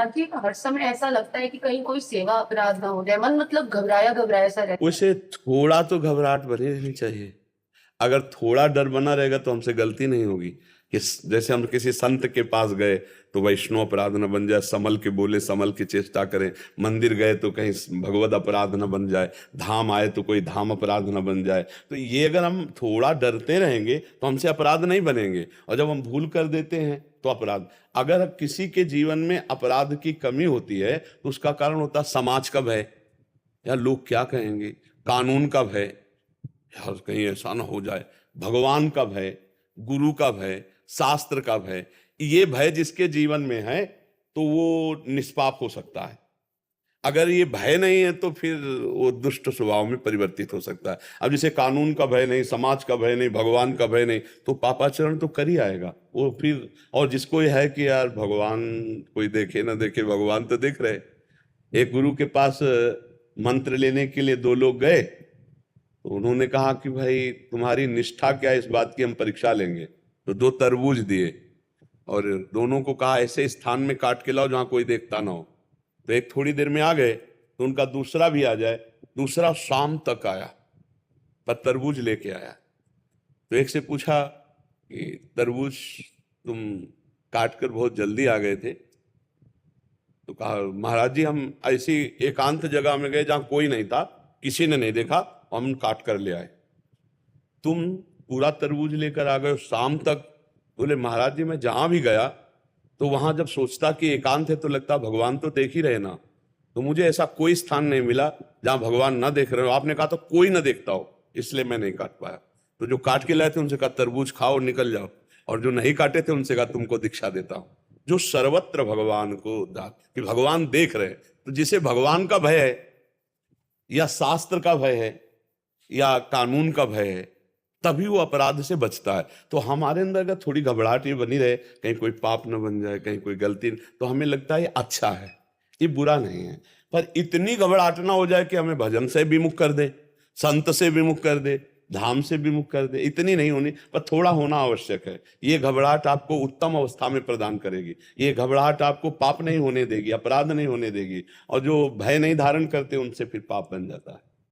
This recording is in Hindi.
ताकि हर समय ऐसा लगता है कि कहीं कोई सेवा अपराध ना हो जाए, मन मतलब घबराया घबराया सा रहता उसे थोड़ा तो घबराहट बनी रहनी चाहिए। अगर थोड़ा डर बना रहेगा तो हमसे गलती नहीं होगी। कि जैसे हम किसी संत के पास गए तो वैष्णव अपराध न बन जाए, संभल के बोले संभल की चेष्टा करें। मंदिर गए तो कहीं भगवत अपराध न बन जाए, धाम आए तो कोई धाम अपराध न बन जाए। तो ये अगर हम थोड़ा डरते रहेंगे तो हमसे अपराध नहीं बनेंगे, और जब हम भूल कर देते हैं तो अपराध। अगर किसी के जीवन में अपराध की कमी होती है तो उसका कारण होता है समाज का भय, या लोग क्या कहेंगे, कानून का भय, यार कहीं ऐसा ना हो जाए, भगवान का भय, गुरु का भय, शास्त्र का भय। ये भय जिसके जीवन में है तो वो निष्पाप हो सकता है। अगर ये भय नहीं है तो फिर वो दुष्ट स्वभाव में परिवर्तित हो सकता है। अब जिसे कानून का भय नहीं, समाज का भय नहीं, भगवान का भय नहीं, तो पापाचरण तो कर ही आएगा वो फिर। और जिसको ये है कि यार भगवान कोई देखे ना देखे, भगवान तो देख रहे। एक गुरु के पास मंत्र लेने के लिए दो लोग गए, तो उन्होंने कहा कि भाई तुम्हारी निष्ठा क्या है, इस बात की हम परीक्षा लेंगे। तो दो तरबूज दिए और दोनों को कहा ऐसे स्थान में काट के लाओ जहां कोई देखता ना हो। तो एक थोड़ी देर में आ गए तो उनका दूसरा भी आ जाए। दूसरा शाम तक आया पर तरबूज लेके आया। तो एक से पूछा कि तरबूज तुम काट कर बहुत जल्दी आ गए थे। तो कहा महाराज जी हम ऐसी एकांत जगह में गए जहां कोई नहीं था, किसी ने नहीं देखा, हम काट कर ले आए। तुम पूरा तरबूज लेकर आ गए शाम तक। बोले महाराज जी मैं जहां भी गया तो वहां जब सोचता कि एकांत है तो लगता भगवान तो देख ही रहे ना, तो मुझे ऐसा कोई स्थान नहीं मिला जहां भगवान ना देख रहे हो। आपने कहा तो कोई ना देखता हो, इसलिए मैं नहीं काट पाया। तो जो काट के लाए थे उनसे कहा तरबूज खाओ और निकल जाओ, और जो नहीं काटे थे उनसे कहा तुमको दीक्षा देता हूं। जो सर्वत्र भगवान को कि भगवान देख रहे, तो जिसे भगवान का भय है या शास्त्र का भय है या कानून का भय है, तभी वो अपराध से बचता है। तो हमारे अंदर अगर थोड़ी घबराहट ये बनी रहे, कहीं कोई पाप न बन जाए, कहीं कोई गलती, तो हमें लगता है ये अच्छा है, ये बुरा नहीं है। पर इतनी घबराहट ना हो जाए कि हमें भजन से विमुख कर दे, संत से विमुख कर दे, धाम से विमुख कर दे, इतनी नहीं होनी, पर थोड़ा होना आवश्यक है। ये घबराहट आपको उत्तम अवस्था में प्रदान करेगी। ये घबराहट आपको पाप नहीं होने देगी, अपराध नहीं होने देगी, और जो भय नहीं धारण करते उनसे फिर पाप बन जाता है।